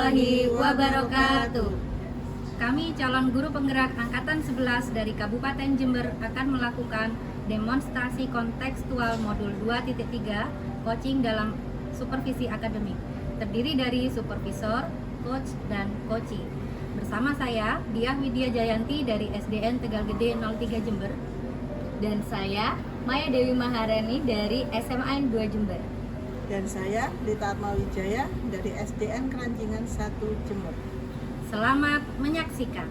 warahmatullahi wabarakatuh. Kami calon guru penggerak Angkatan 11 dari Kabupaten Jember akan melakukan demonstrasi kontekstual modul 2.3 coaching dalam supervisi akademik. Terdiri dari supervisor, coach, dan coachee. Bersama saya, Diah Widya Jayanti dari SDN Tegal Gede 03 Jember. Dan saya, Maya Dewi Maharani dari SMA 2 Jember. Dan saya, Lita Atmawijaya dari SDN Kerancingan 1 Jember. Selamat menyaksikan.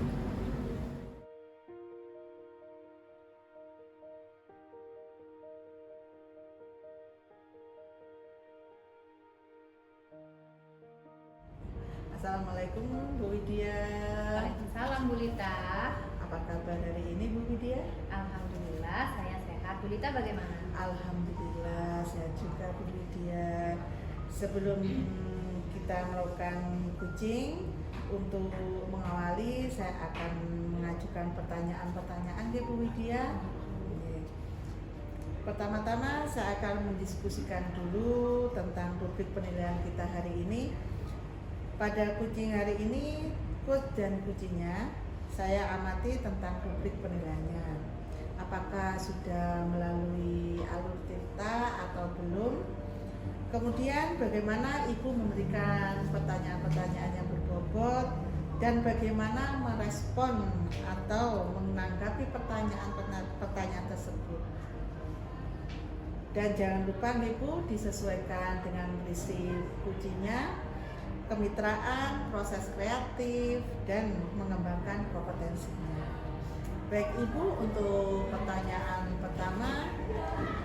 Assalamualaikum Bu Widya. Waalaikumsalam Bu Lita. Apa kabar hari ini Bu Widya? Alhamdulillah saya sehat. Bu Lita bagaimana? Alhamdulillah sehat juga Bu Widya. Sebelum kita melakukan coaching, untuk mengawali saya akan mengajukan pertanyaan-pertanyaan ya Bu Widya. Pertama-tama saya akan mendiskusikan dulu tentang rubrik penilaian kita hari ini. Pada coaching hari ini, coach dan coachingnya saya amati tentang rubrik penilaiannya. Apakah sudah melalui alur tirta atau belum? Kemudian bagaimana Ibu memberikan pertanyaan-pertanyaan yang berbobot dan bagaimana merespon atau menanggapi pertanyaan tersebut. Dan jangan lupa Ibu disesuaikan dengan prinsip coachingnya, kemitraan, proses kreatif, dan mengembangkan kompetensinya. Baik Ibu, untuk pertanyaan pertama,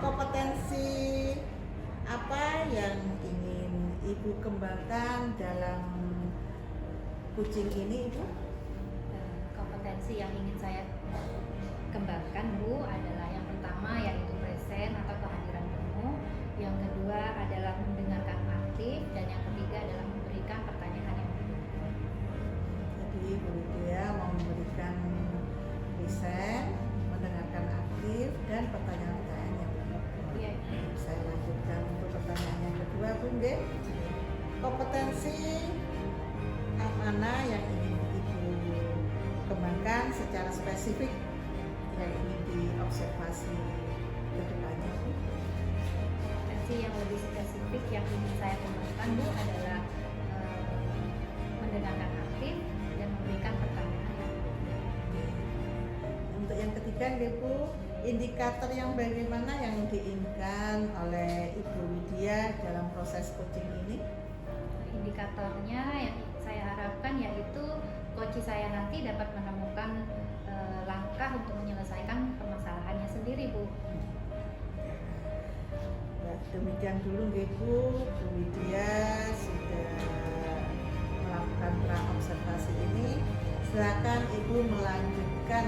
kompetensi apa yang ingin Ibu kembangkan dalam coaching ini Ibu? Kompetensi yang ingin saya kembangkan Bu adalah yang pertama yaitu present atau kehadiran penuh, yang kedua adalah mendengarkan aktif, dan yang ketiga adalah memberikan pertanyaan yang benar. Jadi Bu Widya mau memberikan present, mendengarkan aktif, dan pertanyaan-pertanyaan yang benar. Iya. Saya lanjutkan untuk pertanyaan yang kedua Bu Nge. Kompetensi mana yang ingin Ibu kembangkan secara spesifik yang ingin diobservasi ke depannya Bu? Kompetensi yang lebih spesifik yang ingin saya kembangkan Bu adalah mendengarkan aktif dan memberikan pertanyaan yang benar. Untuk yang ketiga Bu, indikator yang bagaimana yang diinginkan oleh Ibu Widya dalam proses coaching ini? Indikatornya yang saya harapkan yaitu coach saya nanti dapat menemukan langkah untuk menyelesaikan permasalahannya sendiri Bu. Nah, demikian dulu Bu Widya sudah melakukan observasi ini. Silakan Ibu melanjutkan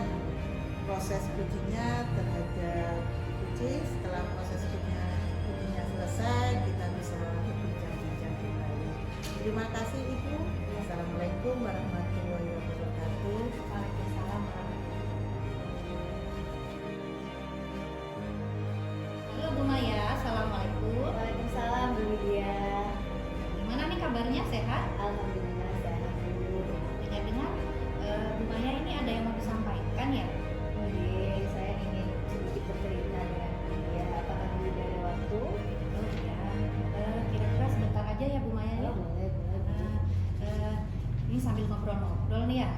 proses coachingnya terhadap coaching. Setelah proses coachingnya selesai, kita bisa berbincang-bincang kembali. Terima kasih Ibu. Assalamualaikum warahmatullahi wabarakatuh. Waalaikumsalam. Halo Bu Maya, assalamualaikum. Waalaikumsalam Bu Widya. Gimana nih kabarnya, sehat? Alhamdulillah sehat Bu. Dengar-dengar Bu Maya ini ada yang mau disampaikan ya? Oke, saya ingin sedikit bercerita dengan Bu Widya. Apakah Bu Widya ada waktu? Oh iya, kira-kira sebentar aja ya Bu Maya ya. Boleh Bu. Ini sambil ngobrol-ngobrol nih ya,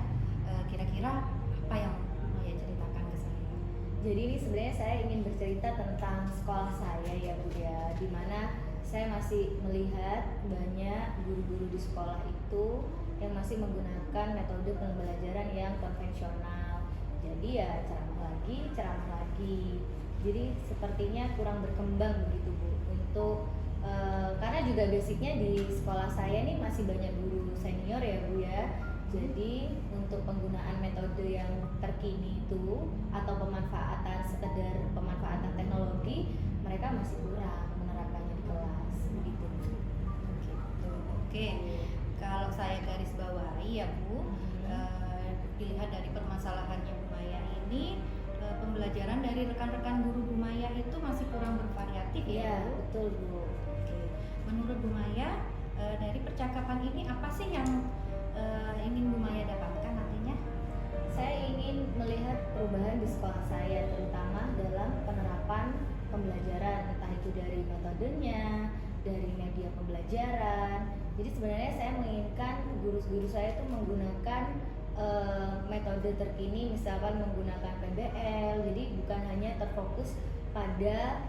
kira-kira apa yang Maya ceritakan ke saya? Jadi ini sebenarnya saya ingin bercerita tentang sekolah saya ya Bu ya, di mana saya masih melihat banyak guru-guru di sekolah itu yang masih menggunakan metode pembelajaran yang konvensional. Jadi ya ceramah lagi. Jadi sepertinya kurang berkembang begitu Bu. Untuk karena juga basicnya di sekolah saya nih masih banyak guru senior ya Bu ya. Jadi untuk penggunaan metode yang terkini itu atau sekedar pemanfaatan teknologi, mereka masih kurang menerapkannya di kelas begitu. Oke. Kalau saya garis bawahi ya Bu, dilihat dari permasalahannya Bu Maya ini, pembelajaran dari rekan-rekan guru Bu Maya itu masih kurang bervariatif ya Iya, Bu? betul Bu. Oke. Menurut Bu Maya, dari percakapan ini apa sih yang ingin Bu Maya dapatkan nantinya? Saya ingin melihat perubahan di sekolah saya, terutama dalam penerapan pembelajaran, entah itu dari metodenya, dari media pembelajaran. Jadi sebenarnya saya menginginkan guru-guru saya itu menggunakan metode terkini, misalkan menggunakan PBL. Jadi bukan hanya terfokus pada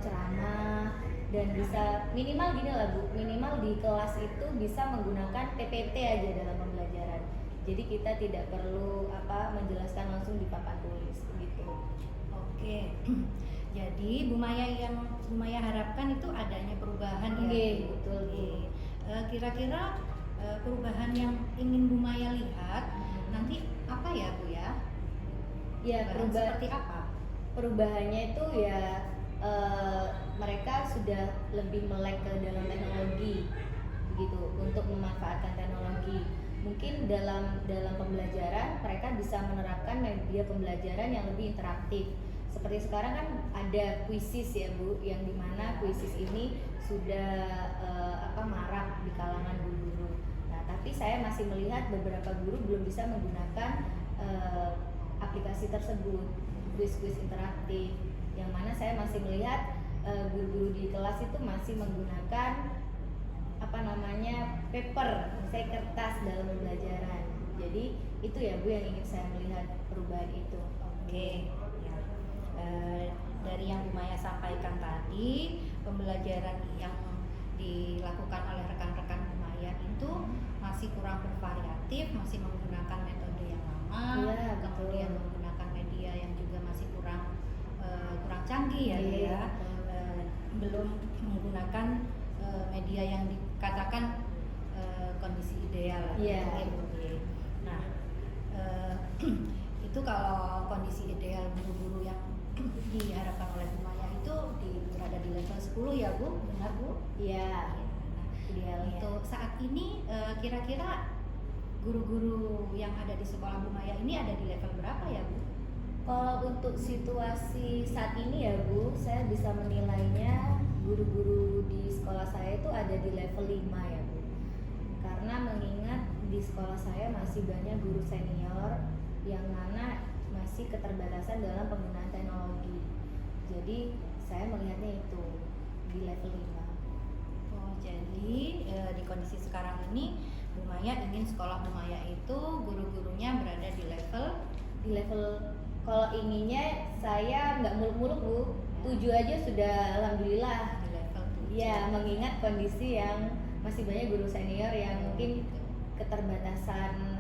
ceramah, dan bisa minimal gini lah Bu, minimal di kelas itu bisa menggunakan PPT aja dalam pembelajaran. Jadi kita tidak perlu menjelaskan langsung di papan tulis gitu. Oke. Jadi Bu Maya yang Bu Maya harapkan itu adanya perubahan ya. Iya, Bu? betul, Bu. Oke. Kira-kira perubahan yang ingin Bu Maya lihat nanti apa ya Bu ya? Ya, Seperti apa? perubahannya itu ya mereka sudah lebih melek ke dalam teknologi gitu, untuk memanfaatkan teknologi. Mungkin dalam pembelajaran mereka bisa menerapkan media pembelajaran yang lebih interaktif. Seperti sekarang kan ada kuisis ya Bu, yang dimana kuisis ini sudah marak di kalangan guru-guru. Nah, tapi saya masih melihat beberapa guru belum bisa menggunakan aplikasi tersebut, kuis-kuis interaktif, yang mana saya masih melihat guru-guru di kelas itu masih menggunakan paper, misalnya kertas dalam pembelajaran. Jadi itu ya Bu yang ingin saya melihat perubahan itu. Oke. Ya. Dari yang Bu Maya sampaikan tadi, pembelajaran yang dilakukan oleh rekan-rekan Bu Maya itu masih kurang bervariatif, masih menggunakan metode yang lama, Iya, betul. kemudian menggunakan media yang juga masih kurang canggih ya, Bu Iya, ya. Belum menggunakan media yang dikatakan kondisi ideal. Iya. Oke. Nah, itu kalau kondisi ideal guru-guru yang diharapkan oleh Bu Maya itu berada di level 10 ya Bu, benar Bu? Iya. Nah, Idealnya. untuk saat ini kira-kira guru-guru yang ada di sekolah Bu Maya ini ada di level berapa ya Bu? Kalau untuk situasi saat ini ya Bu, saya bisa menilainya guru-guru di sekolah saya itu ada di level 5 ya Bu. Karena mengingat di sekolah saya masih banyak guru senior yang mana masih keterbatasan dalam penggunaan teknologi. Jadi saya melihatnya itu di level 5. Oh, jadi di kondisi sekarang ini Bu Maya ingin sekolah Bu Maya itu guru-gurunya berada di level Kalau inginnya saya nggak muluk-muluk Bu, 7 aja sudah alhamdulillah. di level 7. Ya, mengingat kondisi yang masih banyak guru senior yang mungkin keterbatasan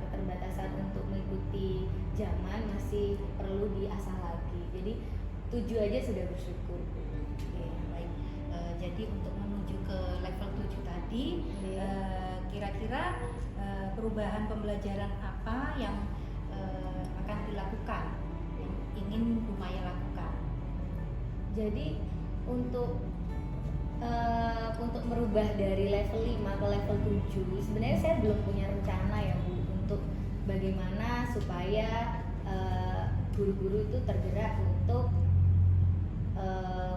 keterbatasan untuk mengikuti zaman masih perlu diasah lagi. Jadi 7 aja sudah bersyukur. Oke, baik. Jadi untuk menuju ke level 7 tadi, Iya. kira-kira perubahan pembelajaran apa yang akan dilakukan, yang ingin Bu Maya lakukan? Jadi untuk merubah dari level 5 ke level 7 sebenarnya saya belum punya rencana ya Bu, untuk bagaimana supaya guru-guru itu tergerak untuk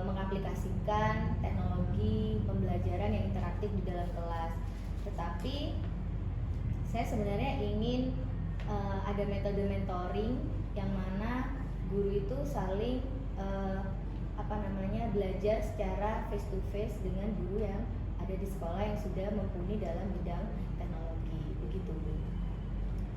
mengaplikasikan teknologi pembelajaran yang interaktif di dalam kelas. Tetapi saya sebenarnya ingin ada metode mentoring yang mana guru itu saling belajar secara face to face dengan guru yang ada di sekolah yang sudah mumpuni dalam bidang teknologi, begitu Bu.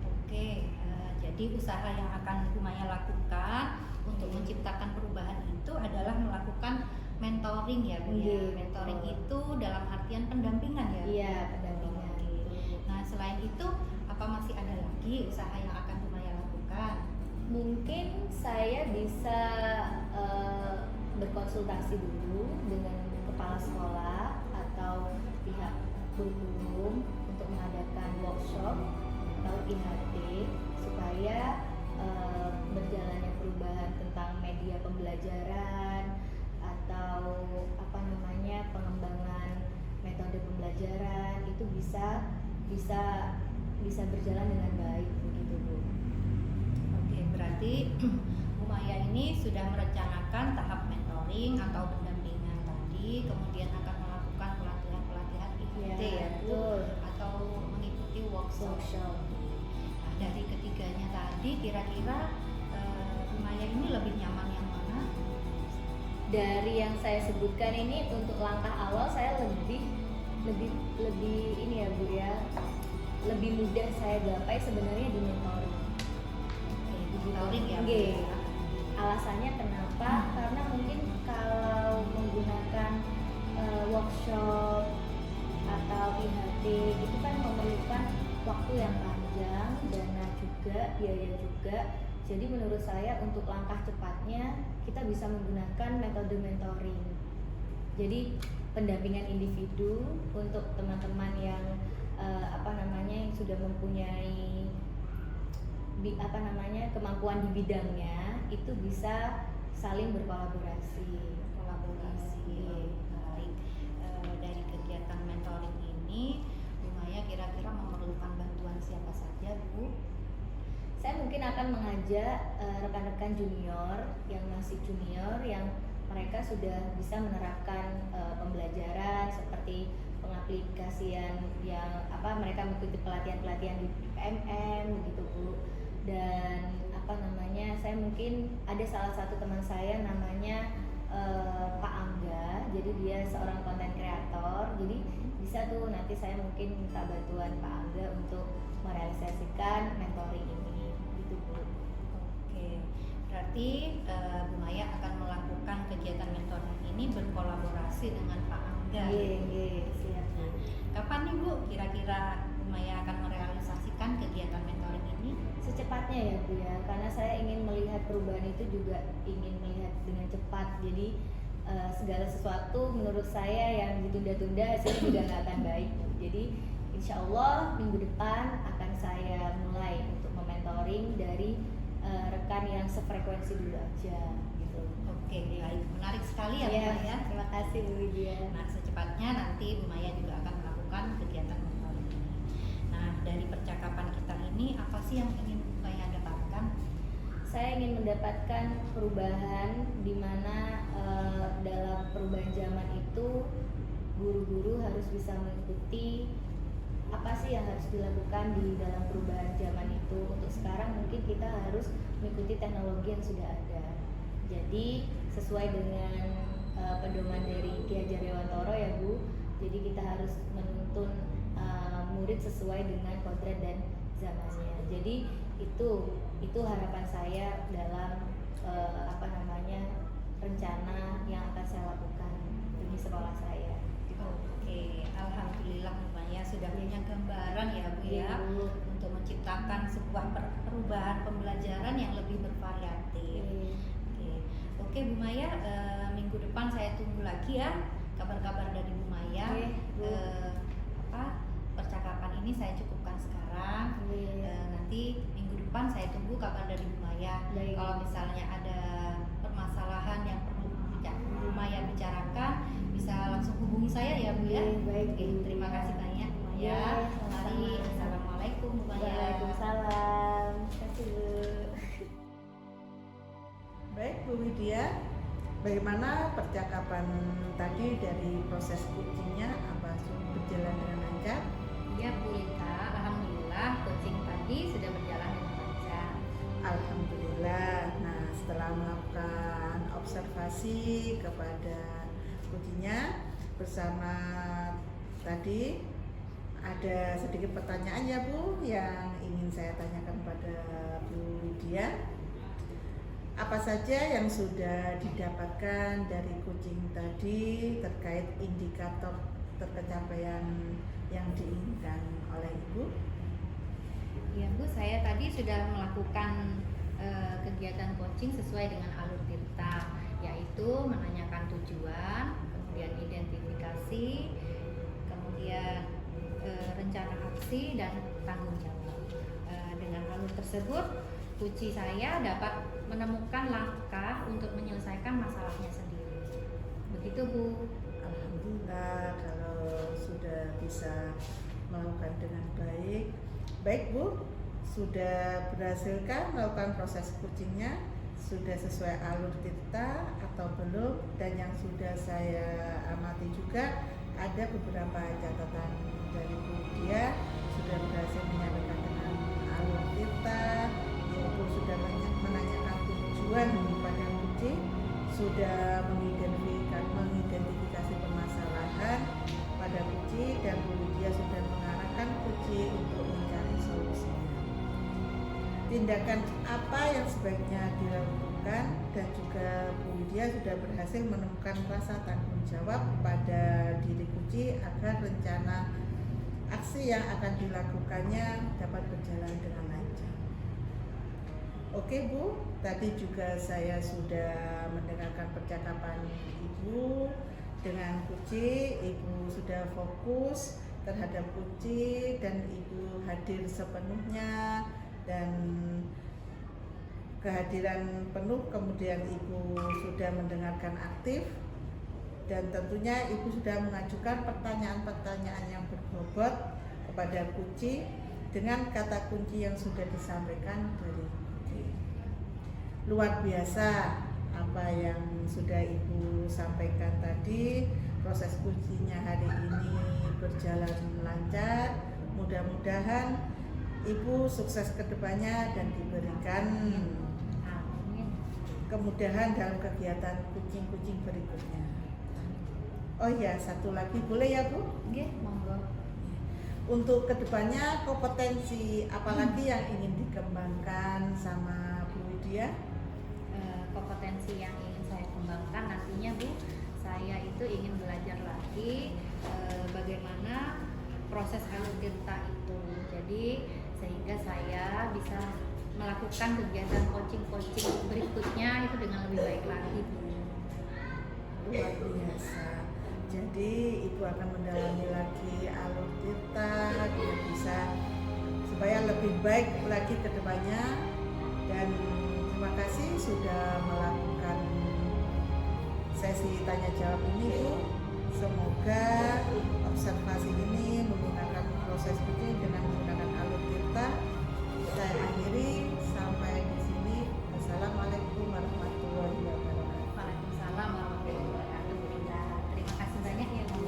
Oke, jadi usaha yang akan Bu Maya lakukan untuk menciptakan perubahan itu adalah melakukan mentoring ya Bu ya. Iya, Mentoring betul. itu dalam artian pendampingan ya. Iya, pendampingan. Oke. Nah, selain itu apa masih ada lagi usaha yang akan Bu Maya lakukan? Mungkin saya bisa berkonsultasi dulu dengan kepala sekolah atau pihak kurikulum untuk mengadakan workshop atau IHT supaya berjalannya perubahan tentang media pembelajaran atau pengembangan metode pembelajaran itu bisa berjalan dengan baik, begitu Bu. Oke, berarti Bu Maya ini sudah merencanakan tahap mentoring atau pendampingan tadi, kemudian akan melakukan pelatihan-pelatihan Ya, PHT ya Bu, betul. atau mengikuti workshop. Workshop. Nah, dari ketiganya tadi kira-kira Bu Maya ini lebih nyaman yang mana? Dari yang saya sebutkan ini untuk langkah awal saya lebih ini ya Bu ya, lebih mudah saya gapai sebenarnya di mentoring. Oke, di mentoring ya Bu Nggih. ya. Alasannya kenapa? Karena mungkin kalau menggunakan workshop atau IHT itu kan memerlukan waktu yang panjang, dana juga, biaya juga. Jadi menurut saya untuk langkah cepatnya kita bisa menggunakan metode mentoring. Jadi pendampingan individu untuk teman-teman yang yang sudah mempunyai kemampuan di bidangnya itu bisa saling berkolaborasi. Baik. Dari kegiatan mentoring ini Bu Maya kira-kira memerlukan bantuan siapa saja Bu? Saya mungkin akan mengajak rekan-rekan junior yang masih junior yang mereka sudah bisa menerapkan pembelajaran seperti pengaplikasian yang mereka mengikuti pelatihan-pelatihan di PMM begitu Bu. Dan saya mungkin ada salah satu teman saya namanya Pak Angga, jadi dia seorang konten kreator, jadi bisa tuh nanti saya mungkin minta bantuan Pak Angga untuk merealisasikan mentoring ini gitu Bu. Oke, berarti Bu Maya akan melakukan kegiatan mentoring ini berkolaborasi dengan Pak Angga. Iya, siap. Nah, kapan nih Bu kira-kira Bu Maya akan merealisasikan kegiatan mentoring ini? Secepatnya ya Bu ya, karena saya ingin melihat perubahan itu juga ingin melihat dengan cepat. Jadi segala sesuatu menurut saya yang ditunda-tunda hasilnya juga nggak akan baik Bu. Jadi insya Allah minggu depan akan saya mulai untuk mementoring dari rekan yang sefrekuensi dulu aja gitu. Oke, baik, menarik sekali ya Bu Ya, Maya. terima kasih Bu Widya. Nah, secepatnya nanti Bu Maya juga akan melakukan kegiatan mentoring ini. Nah, dari percakapan kita ini apa sih yang ingin Bu Maya dapatkan? Saya ingin mendapatkan perubahan di mana dalam perubahan zaman itu guru-guru harus bisa mengikuti apa sih yang harus dilakukan di dalam perubahan zaman itu. Untuk sekarang mungkin kita harus mengikuti teknologi yang sudah ada. Jadi sesuai dengan pedoman dari Ki Hajar Dewantara ya Bu. Jadi kita harus menuntun murid sesuai dengan kodrat dan zamannya. Jadi itu harapan saya dalam rencana yang akan saya lakukan di sekolah saya. Oke, alhamdulillah Bu Maya sudah punya gambaran ya Bu ya, Iya, Bu. untuk menciptakan sebuah perubahan pembelajaran yang lebih bervariatif. Oke Bu Maya, minggu depan saya tunggu lagi ya kabar-kabar dari Bu Maya. Oke, Bu. Percakapan ini saya cukupkan sekarang. Nanti minggu depan saya tunggu kabar dari Bu Maya. Baik. Kalau misalnya ada permasalahan yang perlu Bu Maya bicarakan, bisa langsung hubungi saya ya Bu ya. Baik. Oke, terima kasih banyak Bu Maya. Ya, Mari, sama-sama. assalamualaikum Bu Maya. Waalaikumsalam. Terima kasih Bu. Baik Bu Widya, bagaimana percakapan tadi dari proses coachingnya, apa sudah berjalan dengan lancar? Ya Bu Lita, alhamdulillah coaching tadi sudah berjalan dengan lancar. Alhamdulillah. Nah, setelah melakukan observasi kepada coachingnya bersama tadi, ada sedikit pertanyaan ya Bu yang ingin saya tanyakan pada Bu Widya. Apa saja yang sudah didapatkan dari coaching tadi terkait indikator tercapaian yang diinginkan oleh Ibu? Ya Bu, saya tadi sudah melakukan kegiatan coaching sesuai dengan alur Tirta, yaitu menanyakan tujuan, kemudian identifikasi, kemudian rencana aksi dan tanggung jawab. Dengan alur tersebut, kunci saya dapat menemukan langkah untuk menyelesaikan masalahnya sendiri. Begitu Bu. Alhamdulillah kalau sudah bisa melakukan dengan baik. Baik Bu, sudah berhasilkah melakukan proses coachingnya? Sudah sesuai alur Tirta atau belum? Dan yang sudah saya amati juga ada beberapa catatan dari Bu Lydia, sudah berhasil menyampaikan dengan alur kita, Ibu sudah banyak menanyakan tujuan pada kucing, sudah mengidentifikasi permasalahan pada kucing, dan Bu Lydia sudah mengarahkan kucing untuk mencari solusinya. Tindakan apa yang sebaiknya dilakukan, dan juga Bu Lydia sudah berhasil menemukan rasa tanggung jawab pada diri kucing agar rencana aksi yang akan dilakukannya dapat berjalan dengan lancar. Oke Bu, tadi juga saya sudah mendengarkan percakapan Ibu dengan kucing. Ibu sudah fokus terhadap kucing dan Ibu hadir sepenuhnya, dan kehadiran penuh, kemudian Ibu sudah mendengarkan aktif, dan tentunya Ibu sudah mengajukan pertanyaan-pertanyaan yang berbobot kepada kucing dengan kata kunci yang sudah disampaikan dari kucing. Luar biasa apa yang sudah Ibu sampaikan tadi. Proses kucingnya hari ini berjalan lancar. Mudah-mudahan Ibu sukses ke depannya dan diberikan kemudahan dalam kegiatan kucing-kucing berikutnya. Oh ya, satu lagi boleh ya Bu? Oke, monggo. Untuk kedepannya kompetensi apalagi yang ingin dikembangkan sama Bu Lydia? Kompetensi yang ingin saya kembangkan nantinya Bu, saya itu ingin belajar lagi bagaimana proses alur-tirta itu. Jadi sehingga saya bisa melakukan kegiatan coaching berikutnya itu dengan lebih baik lagi Bu. Luar biasa. Jadi Ibu akan mendalami lagi alur tirta biar bisa supaya lebih baik lagi ke depannya. Dan terima kasih sudah melakukan sesi tanya jawab ini Bu. Semoga observasi ini menggunakan proses kucing dengan menggunakan alur tirta. Saya akhiri sampai di sini. Wassalamualaikum warahmatullahi wabarakatuh. Waalaikumsalam warahmatullahi wabarakatuh Bu Linda. Terima kasih banyak ya Bu.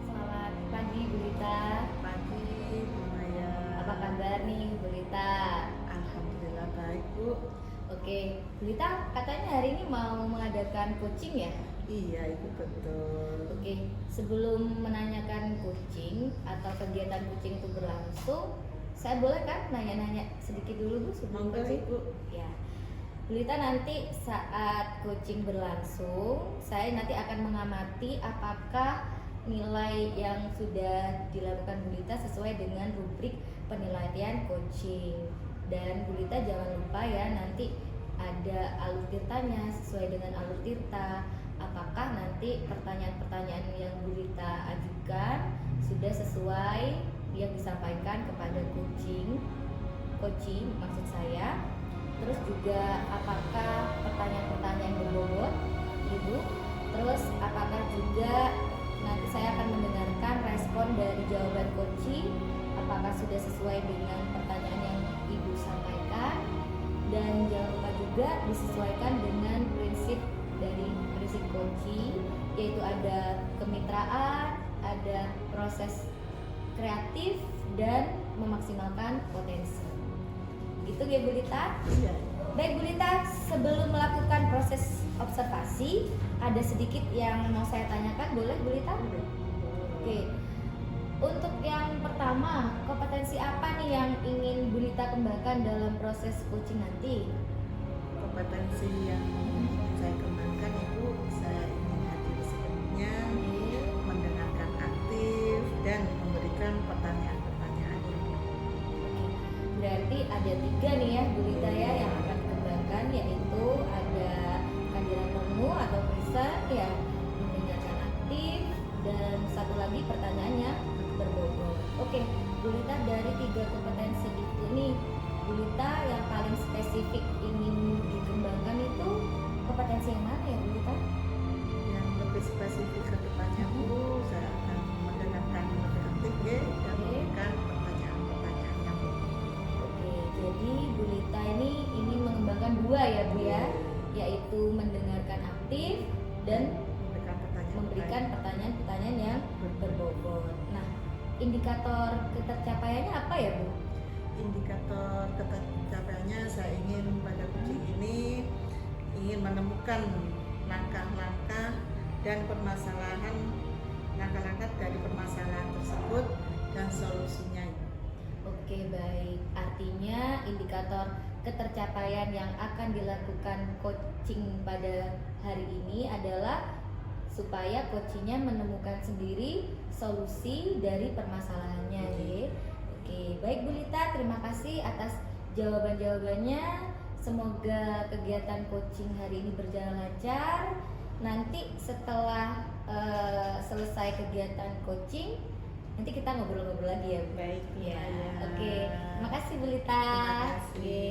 Selamat pagi Bu Lita. Pagi Bu Maya. Apa kabar nih Bu Lita? Alhamdulillah baik Bu. Oke, Bu Lita katanya hari ini mau mengadakan coaching ya? Iya Ibu betul. Oke, sebelum menanyakan coaching atau kegiatan coaching itu berlangsung, saya boleh kan nanya-nanya sedikit dulu Bu sebelum Monggo coaching? Ibu. Ya, Bu Lita nanti saat coaching berlangsung, saya nanti akan mengamati apakah nilai yang sudah dilakukan Bu Lita sesuai dengan rubrik penilaian coaching. Dan Bu Lita jangan lupa ya, nanti ada alur tirtanya sesuai dengan alur tirta. Apakah nanti pertanyaan-pertanyaan yang Bu Lita ajukan sudah sesuai yang disampaikan kepada coaching maksud saya. Terus juga apakah pertanyaan-pertanyaan berbobot Ibu. Terus apakah juga nanti saya akan mendengarkan respon dari jawaban coaching, apakah sudah sesuai dengan pertanyaan yang Ibu sampaikan. Dan jangan lupa juga disesuaikan dengan prinsip dari prinsip coaching, yaitu ada kemitraan, ada proses kreatif, dan memaksimalkan potensi. Itu ya Bu Lita. Iya. Baik Bu Lita, sebelum melakukan proses observasi, ada sedikit yang mau saya tanyakan, boleh Bu Lita? Oke. Untuk yang pertama, kompetensi apa nih yang ingin Bu Lita kembangkan dalam proses coaching nanti? Kompetensi yang ingin saya kembangkan Ibu, saya ingin hadir sepenuhnya, mendengarkan aktif dan memberikan pertanyaan-pertanyaan yang Berarti ada 3 nih ya Bu Lita ya yang akan dikembangkan, yaitu ada kehadiran penuh atau present ya, mendengarkan aktif, dan satu lagi pertanyaannya berbobot. Oke, Bu Lita, dari 3 kompetensi itu nih, Bu Lita yang paling spesifik ingin dikembangkan itu kompetensi yang mana ya Bu Lita? yang lebih spesifik ke depannya Bu, saya akan mendengarkan lebih aktif ya, dan memberikan pertanyaan-pertanyaan Lita ini ingin mengembangkan dua ya Bu ya, yaitu mendengarkan aktif dan memberikan pertanyaan-pertanyaan yang berbobot. Nah, indikator ketercapaiannya apa ya Bu? Indikator ketercapaiannya saya ingin pada kucing ini ingin menemukan langkah-langkah dan permasalahan, langkah-langkah dari permasalahan tersebut dan solusinya. Oke, baik. Artinya indikator ketercapaian yang akan dilakukan coaching pada hari ini adalah supaya coachingnya menemukan sendiri solusi dari permasalahannya. Oke, baik Bu Lita, terima kasih atas jawaban-jawabannya. Semoga kegiatan coaching hari ini berjalan lancar. Nanti setelah selesai kegiatan coaching, nanti kita ngobrol-ngobrol lagi ya Bu. Baik, Ya, ya. oke. Terima kasih Bu Lita. Terima kasih. Oke.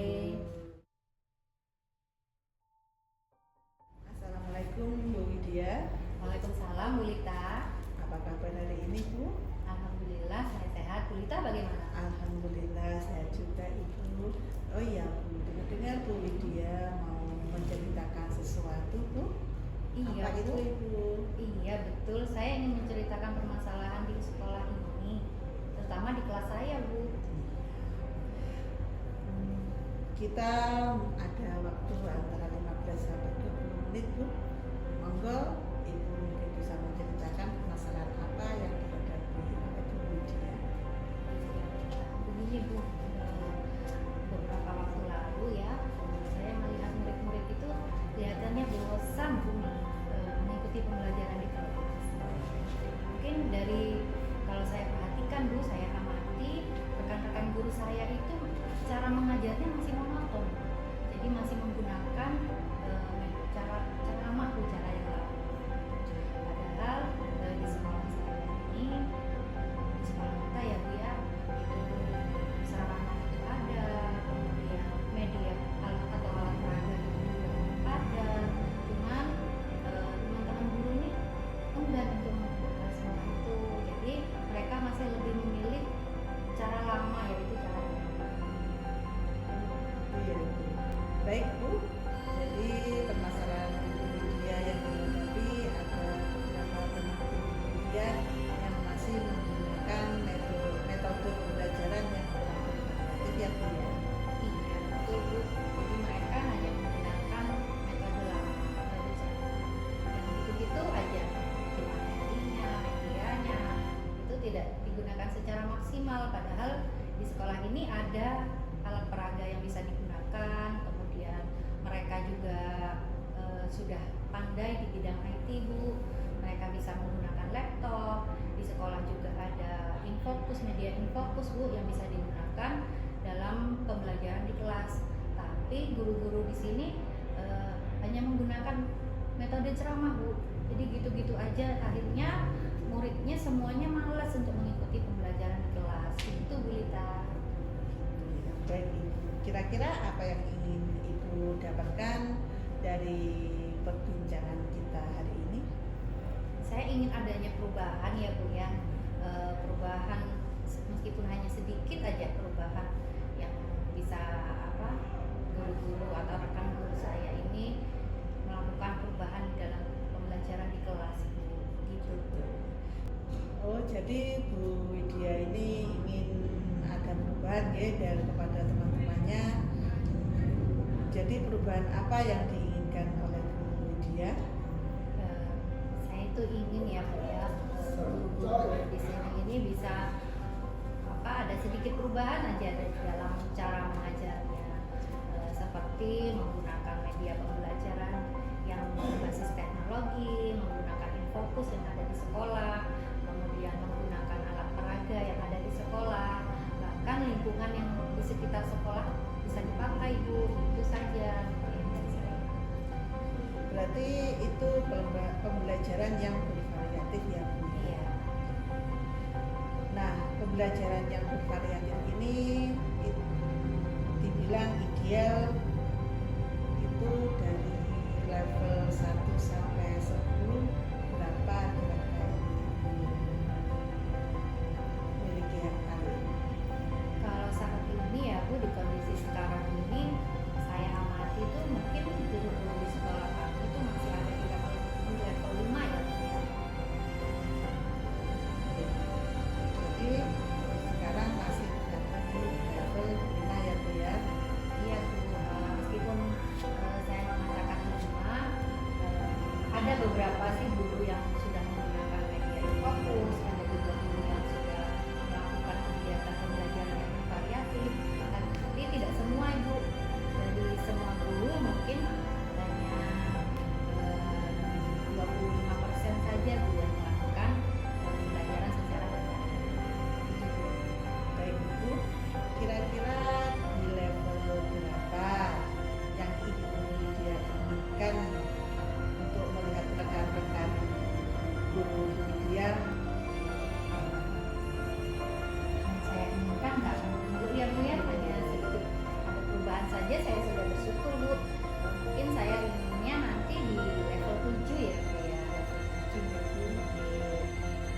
Assalamualaikum Bu Widya. Waalaikumsalam Bu Lita. Apa kabar hari ini Bu? Alhamdulillah saya sehat. Bu Lita bagaimana? Alhamdulillah sehat juga Ibu. Oh iya Bu, dengar Bu Widya mau menceritakan sesuatu Bu. Iya, Apa itu Bu. Ibu? Iya betul, saya ingin menceritakan permasalahan di sekolah ini, terutama di kelas saya Bu. Kita ada waktu antara 15 sampai 20 menit Bu. Monggo Ibu mungkin bisa menceritakan permasalahan apa yang dihadapi oleh Bu Widya. Begini Bu, beberapa waktu lalu ya, saya melihat murid-murid itu kelihatannya bosan Bu mengikuti pembelajaran di kelas. Mungkin dari kalau saya perhatikan Bu, saya amati rekan-rekan guru saya itu cara mengajarnya masih monoton, jadi masih menggunakan cara lama Bu, cara yang lama. Padahal di sekolah saya ini, di sekolah kita ya Bu ya, itu sarana itu ada, kemudian media alat atau alat peraga itu juga ada, cuman teman-teman guru ini enggan untuk menggunakan semua itu, jadi mereka masih lebih memilih cara lama, yaitu cara Iya Bu. Baik Bu. Jadi permasalahan Bu Widya yang dihadapi ada beberapa teman Bu Widya yang masih menggunakan metode pembelajaran yang kurang variatif ya Bu ya. iya betul Bu, jadi mereka hanya menggunakan metode lama, yang gitu-gitu aja, cuma medianya itu tidak digunakan secara maksimal, padahal di sekolah ini ada alat peraga yang bisa digunakan, kemudian mereka juga sudah pandai di bidang IT Bu, mereka bisa menggunakan laptop, di sekolah juga ada Infocus, media Infocus Bu yang bisa digunakan dalam pembelajaran di kelas, tapi guru-guru di sini hanya menggunakan metode ceramah Bu, jadi gitu-gitu aja, akhirnya muridnya semuanya malas untuk mengikuti pembelajaran di kelas, itu Bu Lita. Baik Ibu. Kira-kira apa yang ingin Ibu dapatkan dari perbincangan kita hari ini? Saya ingin adanya perubahan ya Bu ya, perubahan meskipun hanya sedikit aja perubahan yang bisa guru-guru atau rekan guru saya ini melakukan perubahan dalam pembelajaran di kelas gitu. Oh, jadi Bu Widya ini ingin ada perubahan ya dari kepada teman-temannya. Jadi perubahan apa yang diinginkan oleh Bu Widya? Saya itu ingin ya Bu ya, guru-guru di sini ini bisa ada sedikit perubahan aja dalam cara mengajarnya, seperti menggunakan media pembelajaran yang berbasis teknologi, menggunakan Infocus yang ada di sekolah, kemudian menggunakan alat peraga yang ada di sekolah, bahkan lingkungan yang di sekitar sekolah bisa dipakai Bu, itu saja yang dari saya. Berarti itu pembelajaran yang bervariatif ya Bu. Iya. Nah, pembelajaran yang bervariatif ini dibilang ideal itu dari level 1 sampai 10 berapa kira-kira miliki hak paling? Kalau saat ini ya Bu, di kondisi sekarang ini ada beberapa sih guru yang sudah menggunakan media fokus, ada juga guru yang sudah melakukan kegiatan pembelajaran yang variatif, tapi tidak semua Ibu. Dari semua guru mungkin hanya 25% saja Bu yang melakukan pembelajaran secara bervariatif. Baik Ibu, kira-kira di level berapa yang Ibu Lydia inginkan untuk melihat rekan-rekan guru Lydia? Yang saya inginkan nggak menunggu ya Bu ya, hanya sedikit ada perubahan saja saya sudah bersyukur Bu. Mungkin saya inginnya nanti di level 7 ya Bu ya.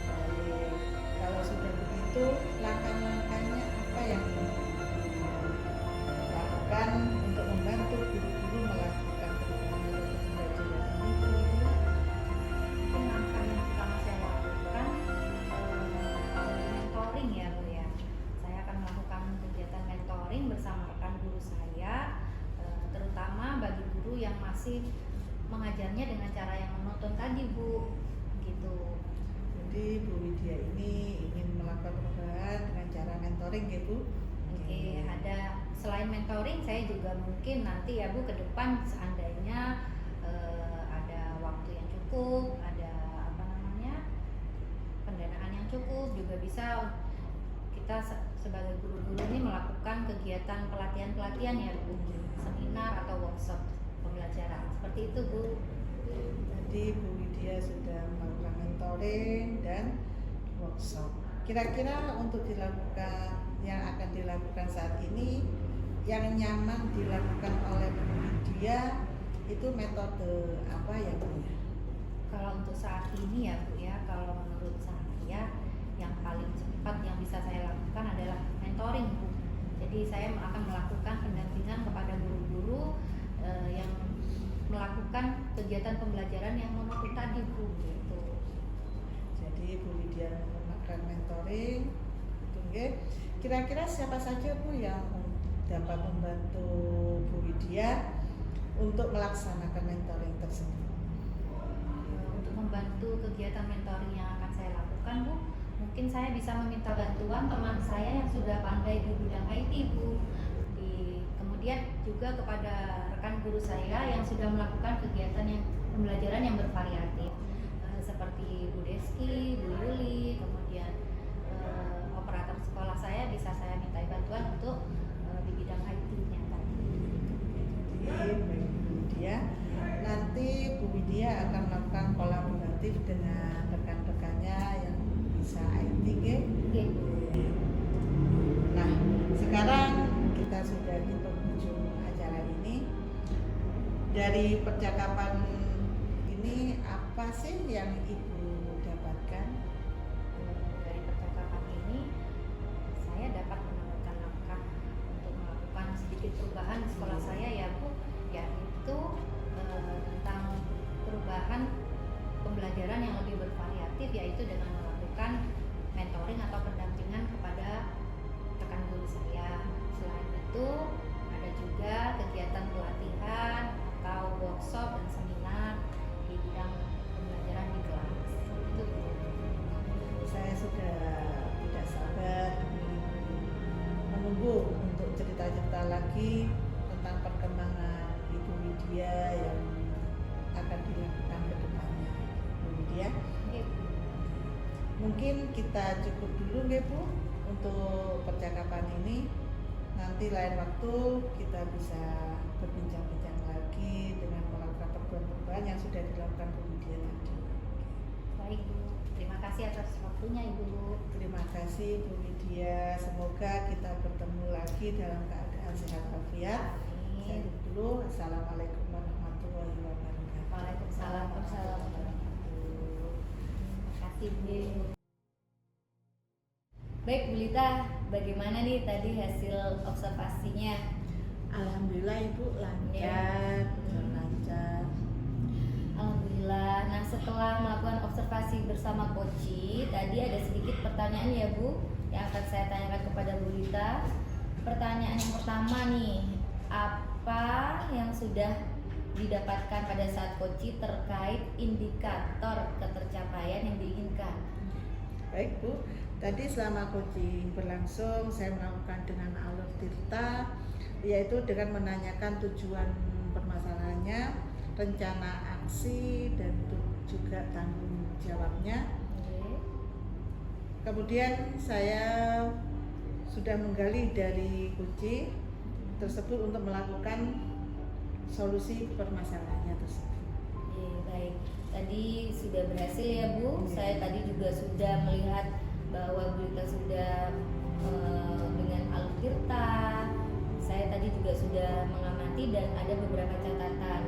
Baik, kalau sudah begitu, langkah-langkahnya apa yang dilakukan untuk membantu guru-guru melakukan perubahan pembelajaran ini? Bu Lydia? Mungkin langkah yang pertama saya lakukan mentoring ya Bu ya. Saya akan melakukan kegiatan mentoring bersama rekan guru saya, terutama bagi guru yang masih mengajarnya dengan cara yang monoton tadi Bu, gitu. Jadi Bu Lydia ini ingin melakukan perubahan dengan cara mentoring ya Bu? Oke, ada selain mentoring saya juga mungkin nanti ya Bu ke depan seandainya ada waktu yang cukup, ada apa namanya pendanaan yang cukup, juga bisa kita sebagai guru-guru ini melakukan kegiatan pelatihan-pelatihan ya Bu, seminar atau workshop pembelajaran seperti itu Bu. Jadi Bu Lydia sudah melakukan mentoring dan workshop. Kira-kira untuk dilakukan yang akan dilakukan saat ini, yang nyaman dilakukan oleh Bu Lydia itu metode apa ya Bu? Kalau untuk saat ini ya Bu ya, kalau menurut saya yang paling cepat yang bisa saya lakukan adalah mentoring Bu. Jadi saya akan melakukan pendampingan kepada guru-guru yang melakukan kegiatan pembelajaran yang monoton tadi Bu, gitu. Jadi Bu Lydia menggunakan mentoring, itu nggih. Kira-kira siapa saja Bu yang dapat membantu Bu Lydia untuk melaksanakan mentoring tersebut? Untuk membantu kegiatan mentoring yang akan saya lakukan Bu, mungkin saya bisa meminta bantuan teman saya yang sudah pandai di bidang IT Bu. Kemudian juga kepada rekan guru saya yang sudah melakukan kegiatan yang pembelajaran yang bervariatif, seperti Bu Deski, Bu Yuli, kemudian operator sekolah saya bisa saya minta bantuan untuk di bidang IT-nya tadi. Jadi baik Bu Lydia, nanti Bu Lydia akan melakukan kolaboratif dengan rekan-rekannya yang bisa IT nggih. Oke, Bu. Nah, sekarang kita sudah di penghujung acara ini. Dari percakapan ini apa sih yang Ibu dapatkan? Dari percakapan ini saya dapat menemukan langkah untuk melakukan sedikit perubahan di sekolah saya ya Bu, yaitu tentang perubahan pembelajaran yang lebih bervariatif, yaitu dengan melakukan mentoring atau pendampingan kepada rekan guru saya. Selain itu ada juga kegiatan pelatihan atau workshop dan seminar di bidang pembelajaran di kelas. Itu Bu. Saya sudah tidak sabar menunggu untuk cerita-cerita lagi tentang perkembangan Ibu Lydia yang akan dilakukan ke depannya. Bu Lydia, Oke, Bu. mungkin kita cukup dulu nggih Bu untuk percakapan ini. Nanti lain waktu kita bisa berbincang-bincang lagi dengan melakukan perubahan-perubahan yang sudah dilakukan Bu Lydia tadi. Baik Bu, terima kasih atas waktunya Ibu. Terima kasih Bu Lydia. Semoga kita bertemu lagi dalam keadaan sehat walafiat. Saya Amin. dulu. Assalamualaikum warahmatullahi wabarakatuh. Waalaikumsalam warahmatullahi wabarakatuh. Terima kasih Bu. Baik Bu Lita, bagaimana nih tadi hasil observasinya? Alhamdulillah Ibu lancar, lancar. Alhamdulillah. Nah, setelah melakukan observasi bersama Koci, tadi ada sedikit pertanyaan ya Bu yang akan saya tanyakan kepada Bu Lita. Pertanyaan yang pertama nih, apa yang sudah didapatkan pada saat coaching terkait indikator ketercapaian yang diinginkan? Baik Bu, tadi selama coaching berlangsung saya melakukan dengan alur tirta, yaitu dengan menanyakan tujuan permasalahannya, rencana aksi, dan juga tanggung jawabnya. Oke. Kemudian saya sudah menggali dari kunci tersebut untuk melakukan solusi permasalahannya tersebut. Oke, baik. Tadi sudah berhasil ya Bu. Saya tadi juga sudah melihat bahwa Bu Lita sudah dengan alur tirta. Saya tadi juga sudah mengamati dan ada beberapa catatan.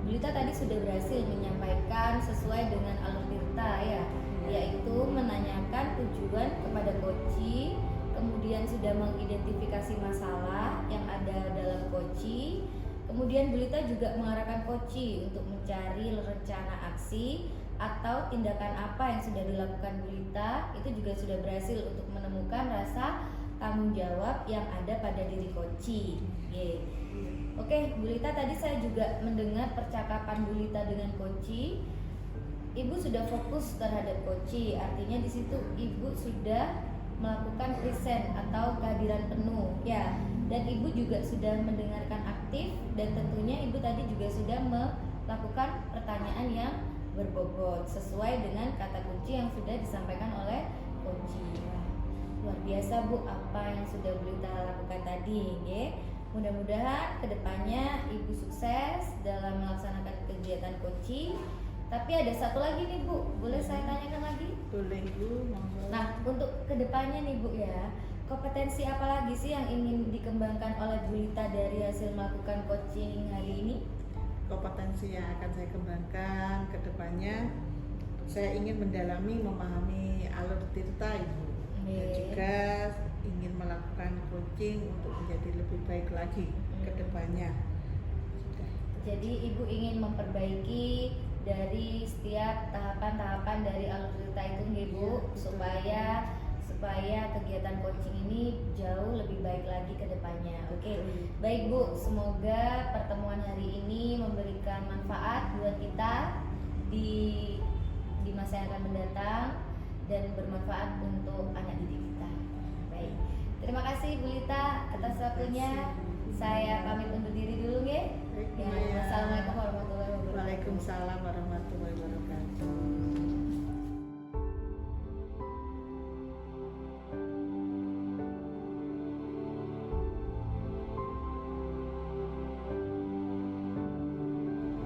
Bu Lita tadi sudah berhasil menyampaikan sesuai dengan alur tirta ya, yaitu menanyakan tujuan kepada coaching, kemudian sudah mengidentifikasi masalah yang ada dalam coaching. Kemudian Bu Lita juga mengarahkan coaching untuk mencari rencana aksi atau tindakan apa yang sudah dilakukan Bu Lita. Itu juga sudah berhasil untuk menemukan rasa tanggung jawab yang ada pada diri coaching. Oke, Bu Lita, tadi saya juga mendengar percakapan Bu Lita dengan coaching. Ibu sudah fokus terhadap coaching, artinya di situ Ibu sudah melakukan present atau kehadiran penuh ya, dan Ibu juga sudah mendengarkan aktif, dan tentunya Ibu tadi juga sudah melakukan pertanyaan yang berbobot sesuai dengan kata kunci yang sudah disampaikan oleh coaching. Luar biasa Bu apa yang sudah Bu Lita lakukan tadi ya. Mudah-mudahan kedepannya Ibu sukses dalam melaksanakan kegiatan coaching. Tapi ada satu lagi nih Bu, boleh saya tanyakan lagi? Boleh Bu, monggo. Nah, untuk kedepannya nih Bu ya, kompetensi apa lagi sih yang ingin dikembangkan oleh Bu Lita dari hasil melakukan coaching hari ini? Kompetensi yang akan saya kembangkan ke depannya, saya ingin mendalami, memahami alur tirta Ibu, dan juga ingin melakukan coaching untuk menjadi lebih baik lagi ke depannya. Jadi Ibu ingin memperbaiki dari setiap tahapan-tahapan dari alur tirta itu nih Bu, supaya kegiatan coaching ini jauh lebih baik lagi ke depannya. Oke. Baik Bu, semoga pertemuan hari ini memberikan manfaat buat kita di masa yang akan mendatang dan bermanfaat untuk anak didik kita. Baik. Terima kasih Bu Lita atas waktunya. Saya pamit undur diri dulu ya. Wassalamualaikum warahmatullahi wabarakatuh. Waalaikumsalam warahmatullahi wabarakatuh.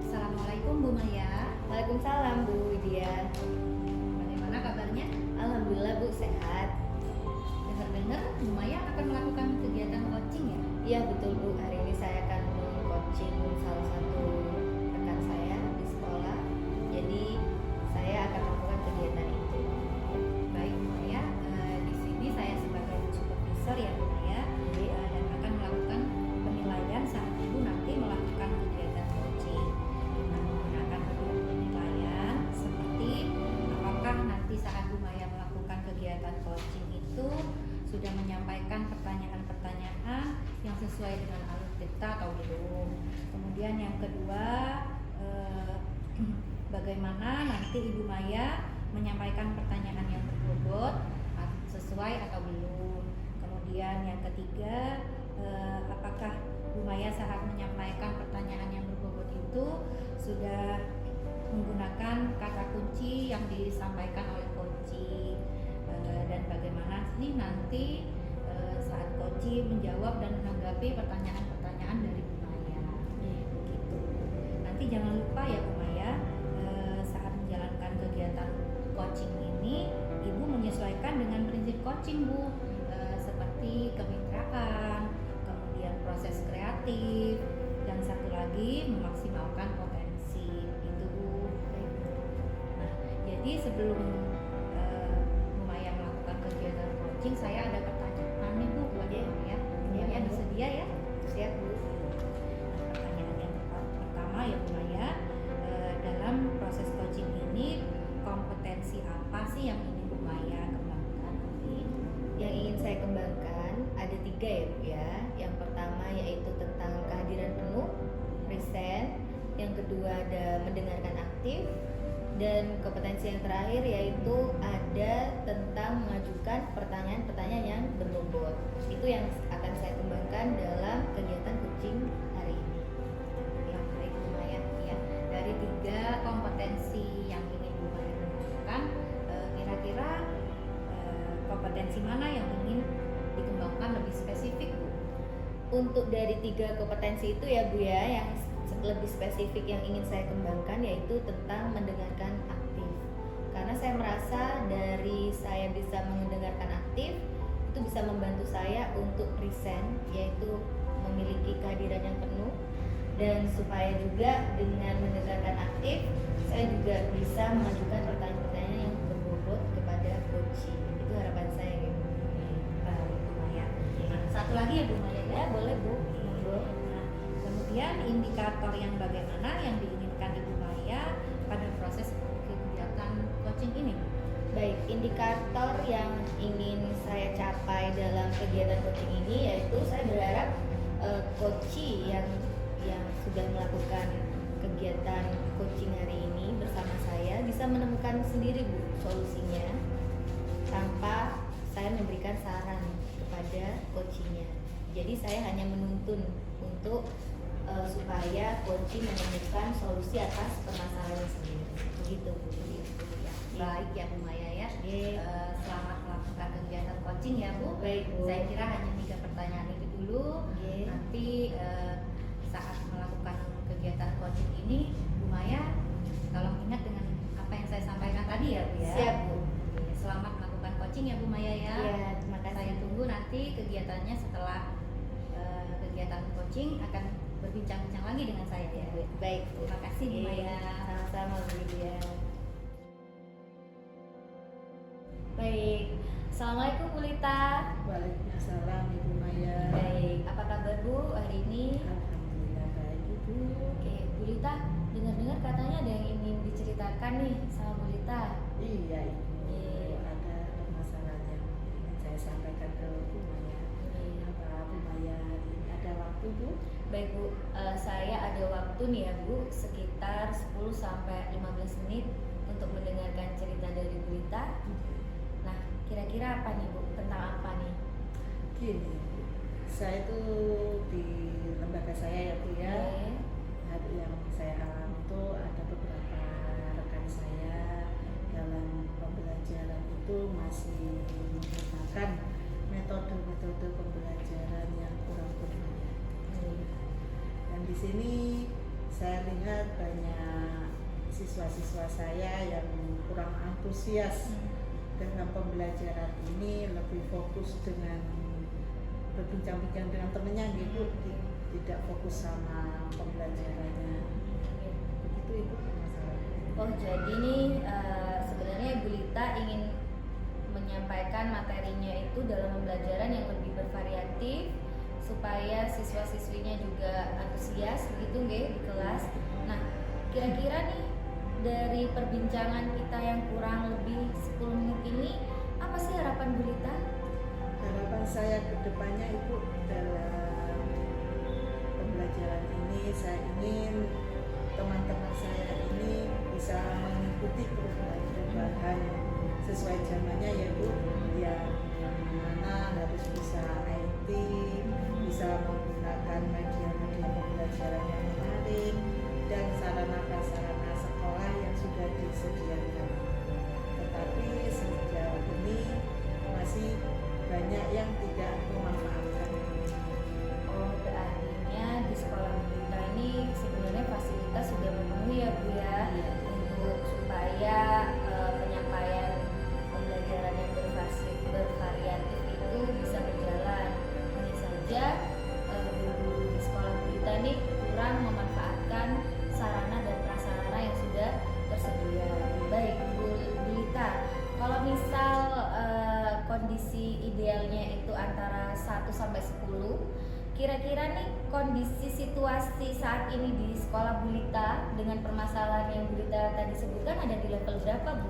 Assalamualaikum Bu Maya. Waalaikumsalam Bu Widya. Bagaimana kabarnya? Alhamdulillah Bu sehat. Dengar-dengar Bu Maya akan melakukan kegiatan coaching ya? Iya betul Bu, hari ini saya akan coaching salah satu rekan saya di sekolah. Jadi saya akan melakukan kegiatan itu. Baik Bu Maya, di sini saya sebagai supervisor ya Bu Maya, dan akan melakukan penilaian saat Ibu nanti melakukan kegiatan coaching dengan menggunakan beberapa penilaian seperti apakah nanti saat Bu Maya melakukan kegiatan coaching itu sudah menyampaikan pertanyaan-pertanyaan yang sesuai dengan alur tirta atau belum. Kemudian yang kedua, bagaimana nanti Ibu Maya menyampaikan pertanyaan yang berbobot sesuai atau belum. Kemudian yang ketiga, apakah Bu Maya saat menyampaikan pertanyaan yang berbobot itu sudah menggunakan kata kunci yang disampaikan oleh coaching, dan bagaimana nih nanti saat coaching menjawab dan menanggapi pertanyaan-pertanyaan dari Bu Maya. Begitu. Nanti jangan lupa ya Bu Maya, saat menjalankan kegiatan coaching ini Ibu menyesuaikan dengan prinsip coaching Bu, seperti kemitraan, kemudian proses kreatif, dan satu lagi memaksimalkan potensi. Itu Bu. Nah, jadi sebelum Bu Maya melakukan kegiatan coaching, saya ada pertanyaan nih Bu buat Bu Maya. Bu Maya bersedia ya? Siap Bu. Pertanyaan yang pertama ya Bu Maya, dalam proses coaching ini kompetensi apa sih yang ingin Bu Maya kembangkan nanti? Yang ingin saya kembangkan ada 3 ya Bu ya. Yang pertama yaitu tentang kehadiran penuh, present. yang kedua ada mendengarkan aktif, dan kompetensi yang terakhir yaitu ada tentang mengajukan pertanyaan-pertanyaan yang berbobot. Itu yang akan saya kembangkan dalam kegiatan coaching hari ini. Ya, baik Bu Maya. Ya, dari 3 kompetensi yang ingin Bu Maya kembangkan, kira-kira kompetensi mana yang ingin dikembangkan lebih spesifik, Bu? Untuk dari 3 kompetensi itu ya Bu ya, yang lebih spesifik yang ingin saya kembangkan yaitu tentang mendengarkan aktif. Karena saya merasa dari saya bisa mendengarkan aktif itu bisa membantu saya untuk present, yaitu memiliki kehadiran yang penuh, dan supaya juga dengan mendengarkan aktif saya juga bisa mengajukan pertanyaan-pertanyaan yang berbobot kepada coaching. Itu harapan saya ya Bu. Bu Maya. Nah, satu lagi ya Bu Maya ya. Ya boleh Bu, monggo. Nah, kemudian indikator yang bagaimana yang diinginkan Ibu Maya pada proses kegiatan coaching ini? Baik, indikator yang ingin saya capai dalam kegiatan coaching ini yaitu saya berharap coachee yang sudah melakukan kegiatan coaching hari ini bersama saya bisa menemukan sendiri Bu solusinya tanpa saya memberikan saran kepada coachingnya. Jadi saya hanya menuntun untuk supaya coaching menemukan solusi atas permasalahan sendiri. Begitu Bu. Ya, baik ya Bu Maya ya. Oke. Selamat melakukan kegiatan coaching ya Bu. Baik Bu. Saya kira hanya 3 pertanyaan itu dulu. Oke. Nanti saat melakukan kegiatan coaching ini, Bu Maya tolong ingat dengan apa yang saya sampaikan tadi ya Bu ya. Siap Bu. Oke, selamat melakukan coaching ya Bu Maya ya. Iya, terima kasih. Saya tunggu nanti kegiatannya setelah kegiatan coaching akan berbincang-bincang lagi dengan saya ya. Baik Bu. Terima kasih Bu Maya. Sama-sama Bu Lydia. Baik. Assalamualaikum Bu Lita. Waalaikumsalam Ibu Maya. Baik, apa kabar Bu hari ini? Alhamdulillah baik Ibu. Oke, Bu Lita, dengar-dengar katanya ada yang ingin diceritakan nih sama Bu Lita. Iya Ibu. Iya. Ada permasalahan yang ingin saya sampaikan ke Bu Maya. Iya. Apa Bu Maya ini ada waktu Bu? Baik Bu, saya ada waktu nih ya Bu, sekitar 10 sampai 15 menit untuk mendengarkan cerita dari Bu Lita. Nah, kira-kira apa nih Bu? Tentang apa nih? Gini, saya itu di lembaga saya ya Bu ya. Oke. Hari yang saya alami itu ada beberapa rekan saya dalam pembelajaran itu masih menggunakan metode-metode pembelajaran yang kurang berguna. Dan di sini saya lihat banyak siswa-siswa saya yang kurang antusias dengan pembelajaran ini, lebih fokus dengan berbincang-bincang dengan temennya gitu, tidak fokus sama pembelajarannya. Begitu Ibu masalahnya. Oh, jadi nih sebenarnya Bu Lita ingin menyampaikan materinya itu dalam pembelajaran yang lebih bervariatif supaya siswa-siswinya juga antusias begitu nggih di kelas. Nah, kira-kira nih dari perbincangan kita yang kurang lebih 10 menit ini apa sih harapan Bu Lita? Harapan saya ke depannya Ibu dalam pembelajaran ini, saya ingin teman-teman saya ini bisa mengikuti perubahan sesuai zamannya ya Bu, yang mana harus bisa IT, bisa menggunakan media-media pembelajaran yang menarik dan sarana-prasarana sekolah yang sudah disediakan. Tetapi sejauh ini masih banyak yang tidak memanfaatkan. Oh, berartinya di sekolah Bu Lita ini sebenarnya fasilitas sudah memenuhi ya Bu ya, untuk supaya penyampaian pembelajaran yang bervariatif itu bisa berjalan. Hanya saja guru-guru di sekolah Bu Lita ini kurang memanfaatkan sarana dan prasarana yang sudah tersedia. Baik Bu Lita, kalau misal kondisi idealnya itu antara 1 sampai 10, kira-kira nih kondisi situasi saat ini di sekolah Bu Lita dengan permasalahan yang Bu Lita tadi sebutkan ada di level berapa Bu?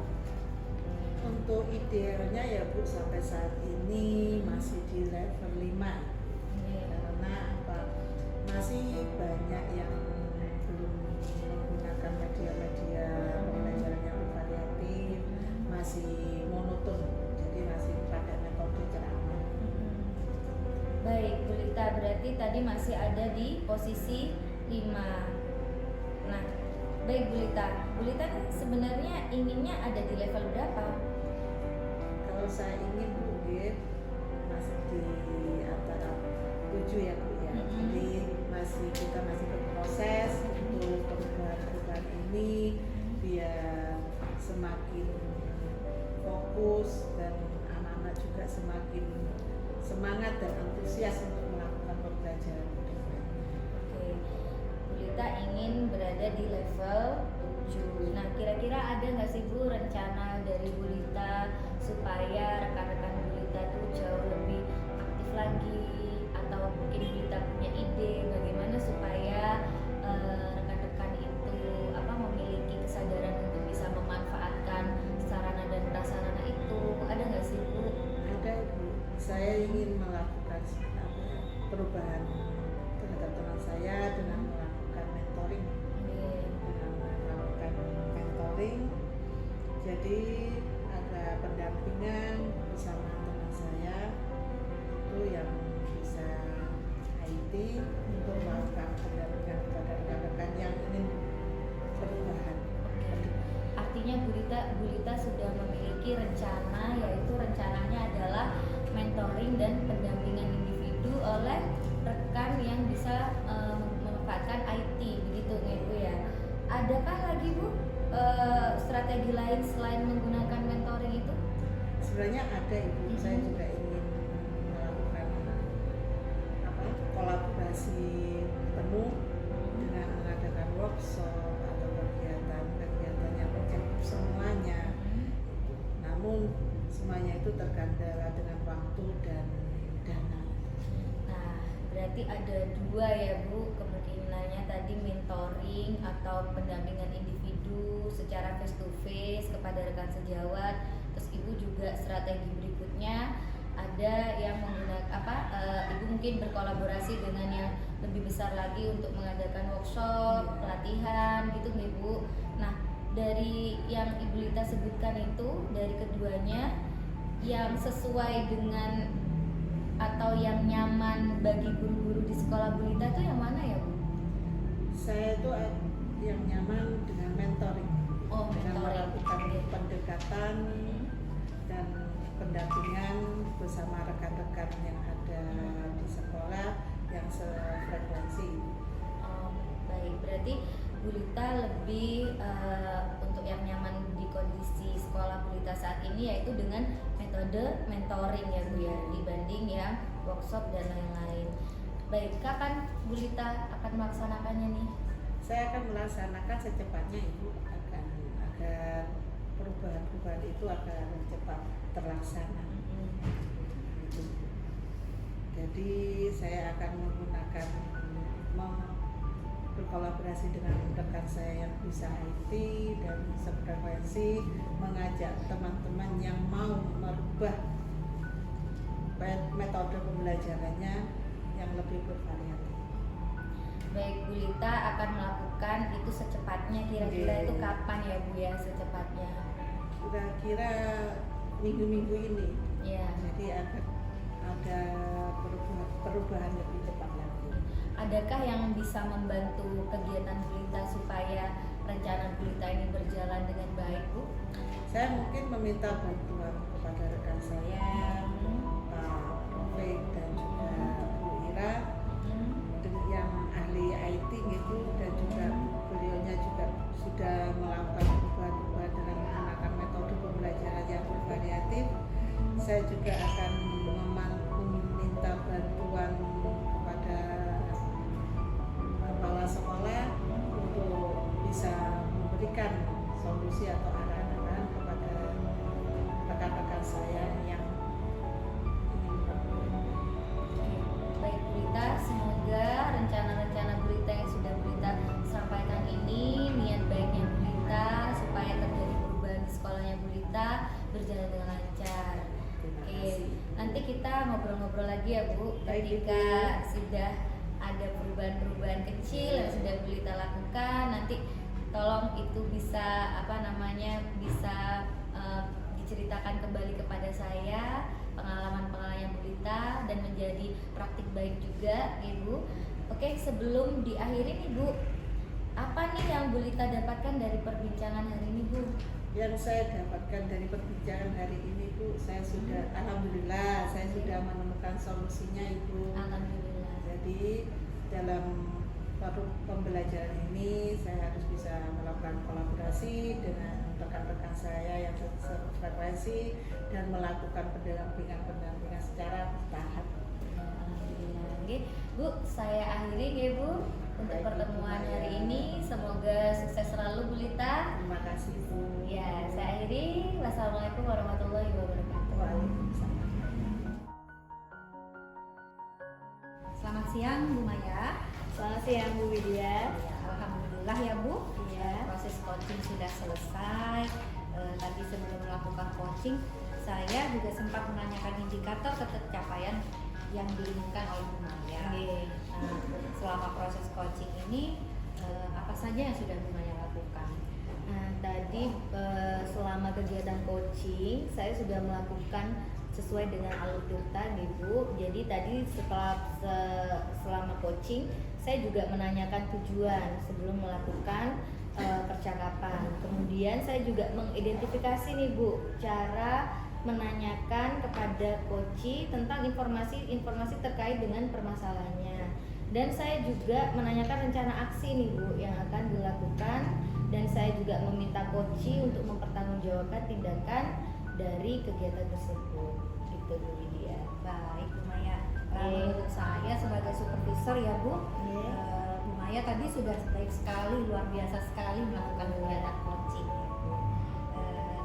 Untuk idealnya ya Bu sampai saat ini masih di level 5. Karena apa? Masih banyak yang belum media-media pembelajaran yang variatif, masih monoton, jadi masih pakai metode ceramah. Baik, Bu Lita, berarti tadi masih ada di posisi 5. Nah, baik Bu Lita kan sebenarnya inginnya ada di level berapa? Kalau saya ingin mungkin masih di antara 7 ya Bu ya. Jadi kita masih berproses untuk perubahan ini biar semakin fokus dan anak-anak juga semakin semangat dan antusias untuk melakukan pembelajaran ke depan. Oke, Bu Lita ingin berada di level 7. Nah, kira-kira ada nggak sih Bu rencana dari Bu Lita supaya rekan-rekan Bu Lita tuh jauh lebih aktif lagi, atau mungkin Bu Lita punya ide bagaimana supaya rekan-rekan itu memiliki kesadaran untuk bisa memanfaatkan sarana dan prasarana itu? Ada nggak sih Bu? Ada Ibu, saya ingin melakukan perubahan terhadap teman saya dengan melakukan mentoring. Jadi ada pendampingan bersama teman saya itu yang bisa IT untuk melakukan pendampingan kepada rekan-rekan yang ingin perubahan. Artinya Bu Lita sudah memiliki rencana, yaitu rencananya adalah mentoring dan pendampingan individu oleh rekan yang bisa memanfaatkan IT, begitu Bu ya. Adakah lagi Bu strategi lain selain menggunakan mentoring itu? Sebenarnya ada Ibu, saya juga ingin melakukan kolaborasi penuh dengan mengadakan workshop atau kegiatan yang mencakup semuanya. Namun semuanya itu terkendala dengan waktu dan dana. Nah, berarti ada 2 ya Bu kemungkinannya, tadi mentoring atau pendampingan individu secara face to face kepada rekan sejawat. Terus Ibu juga strategi berikutnya ada yang menggunakan Ibu mungkin berkolaborasi dengan yang lebih besar lagi untuk mengadakan workshop, pelatihan gitu nih Bu. Nah, dari yang Ibu Lita sebutkan itu, dari keduanya yang sesuai dengan atau yang nyaman bagi guru-guru di sekolah Bu Lita itu yang mana ya Bu? Saya itu yang nyaman dengan mentoring, dengan mentoring. melakukan pendekatan dan pendampingan bersama rekan-rekan yang ada di sekolah yang sefrekuensi. Baik, berarti Bu Lita lebih untuk yang nyaman di kondisi sekolah Bu Lita saat ini yaitu dengan metode mentoring ya Bu ya, dibanding yang workshop dan lain-lain. Baik, kapan Bu Lita akan melaksanakannya nih? Saya akan melaksanakan secepatnya Ibu, agar perubahan-perubahan itu akan cepat terlaksana. Gitu. Jadi saya akan berkolaborasi dengan rekan saya yang bisa IT dan sefrekuensi, mengajak teman-teman yang mau merubah metode pembelajarannya yang lebih bervariatif. Baik, Bu Lita akan melakukan itu secepatnya, kira-kira itu kapan ya Bu ya secepatnya? Kira-kira minggu-minggu ini. Ya. Jadi ada perubahan lebih cepat lagi. Adakah yang bisa membantu kegiatan Bu Lita supaya rencana Bu Lita ini berjalan dengan baik Bu? Saya mungkin meminta bantuan kepada rekan saya, Pak Taufik dan juga Bu Ira, yang ahli IT gitu, dan juga beliaunya juga sudah melakukan perubahan-perubahan dengan menggunakan metode pembelajaran yang bervariatif. Saya juga akan meminta bantuan kepada kepala sekolah untuk bisa memberikan solusi atau arahan-arahan kepada rekan-rekan saya yang ingin bergabung. Baik Bu Lita, semoga rencana-rencana Bu Lita yang sudah Bu Lita sampaikan ini, niat baiknya Bu Lita supaya terjadi perubahan di sekolahnya Bu Lita berjalan dengan lancar. Oke, nanti kita ngobrol-ngobrol lagi ya Bu, ketika sudah ada perubahan-perubahan kecil yang sudah Bu Lita lakukan. Nanti tolong itu bisa bisa diceritakan kembali kepada saya pengalaman-pengalaman Bu Lita dan menjadi praktik baik juga Ibu. Oke, sebelum diakhiri nih Bu, apa nih yang Bu Lita dapatkan dari perbincangan hari ini Bu? Yang saya dapatkan dari perbincangan hari ini Bu, saya sudah alhamdulillah saya sudah menemukan solusinya Ibu. Alhamdulillah. Jadi dalam pembelajaran ini saya harus bisa melakukan kolaborasi dengan rekan-rekan saya yang sefrekuensi dan melakukan pendampingan secara bertahap. Alhamdulillah. Oke, Bu, saya akhiri ya Bu untuk Baik, pertemuan Ibu. hari ini. Semoga sukses selalu Bu Lita. Terima kasih Bu. Ya, saya akhiri. Wassalamualaikum warahmatullahi wabarakatuh. Waalaikumsalam. Selamat siang Bu Maya. Selamat siang Bu Widya. Ya, alhamdulillah ya Bu. Iya. Proses coaching sudah selesai. Tadi sebelum melakukan coaching, saya juga sempat menanyakan indikator tercapaian yang diinginkan oleh Bu Maya. Oke. Nah, selama proses coaching ini apa saja yang sudah Bu Maya lakukan? Nah, tadi selama kegiatan coaching saya sudah melakukan sesuai dengan alur tirta nih Bu. Jadi tadi selama coaching saya juga menanyakan tujuan sebelum melakukan percakapan. Kemudian saya juga mengidentifikasi nih Bu cara menanyakan kepada coach tentang informasi terkait dengan permasalahannya. Dan saya juga menanyakan rencana aksi nih Bu yang akan dilakukan, dan saya juga meminta coach untuk mempertanggungjawabkan tindakan dari kegiatan tersebut. Gitu Bu Widya. Baik Bu Maya. Oke. Menurut saya sebagai supervisor ya Bu, Oke. Bu Maya tadi sudah baik sekali, luar biasa sekali melakukan kegiatan coaching ya Bu.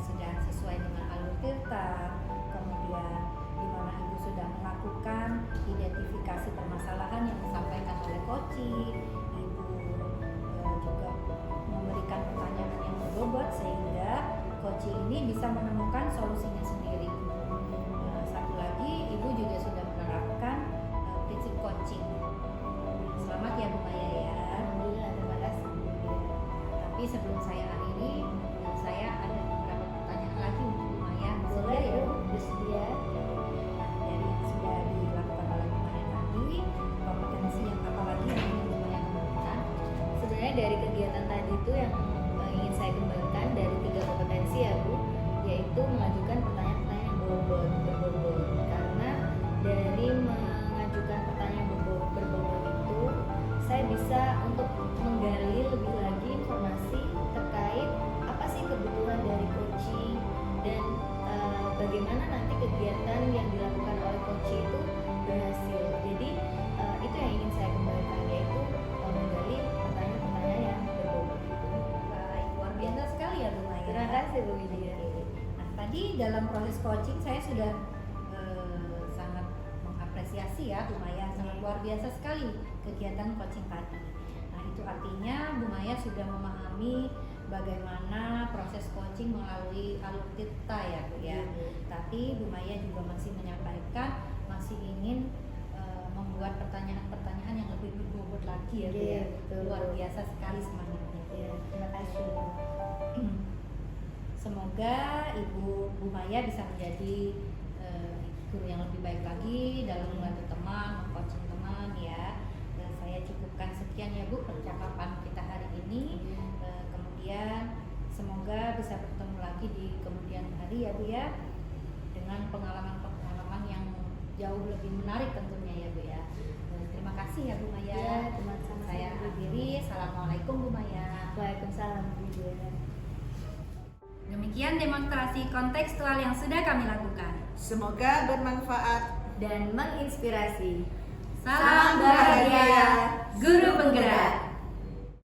Sudah sesuai dengan alur tirta, kemudian di mana Ibu sudah melakukan identifikasi permasalahan yang disampaikan oleh coaching. Ibu juga memberikan pertanyaan yang berbobot sehingga coaching ini bisa menemukan solusinya sendiri. Satu lagi, Ibu juga sudah menerapkan prinsip coaching. Selamat ya Bu Maya ya. Alhamdulillah, terima kasih Bu Widya. Tapi sebelum saya akhiri, saya ada beberapa pertanyaan lagi untuk Bu Maya. Boleh Bersedia Bu, bersedia. Dari yang sudah dilakukan oleh Bu Maya tadi, kompetensi yang apa lagi yang ingin Bu Maya kembangkan? Sebenarnya dari kegiatan tadi itu yang ingin saya kembangkan dari 3 kompetensi ya Bu, yaitu mengajukan pertanyaan-pertanyaan yang berbobot. Karena dari mengajukan pertanyaan berbobot itu saya bisa untuk menggali lebih lagi informasi terkait apa sih kebutuhan dari coaching dan bagaimana nanti kegiatan yang dilakukan oleh coach itu berhasil. Jadi itu yang ingin saya kembangkan, yaitu menggali pertanyaan-pertanyaan yang berbobot itu. Baik, luar biasa sekali ya Bu Maya. Terima kasih Bu Widya. Nah, tadi dalam proses coaching saya sudah sangat mengapresiasi ya Bu Maya, sangat luar biasa sekali kegiatan coaching tadi. Nah, itu artinya Bu Maya sudah memahami bagaimana proses coaching melalui alur tirta ya Bu ya. Tapi Bu Maya juga masih menyampaikan masih ingin membuat pertanyaan-pertanyaan yang lebih berbobot lagi ya Bu Iya, ya. betul. Luar biasa sekali semangatnya. Ya, terima kasih. Semoga Ibu Bu Maya bisa menjadi guru yang lebih baik lagi dalam membantu teman, mengcoaching teman ya. Dan saya cukupkan sekian ya Bu percakapan kita hari ini. Kemudian semoga bisa bertemu lagi di kemudian hari ya Bu ya, dengan pengalaman-pengalaman yang jauh lebih menarik tentunya ya Bu ya. Terima kasih ya Bu Maya. Ya, terima kasih. Saya akhiri. Assalamualaikum Bu Maya. Waalaikumsalam Bu Widya. Demikian demonstrasi kontekstual yang sudah kami lakukan. Semoga bermanfaat. Dan menginspirasi. Salam bahagia, guru penggerak.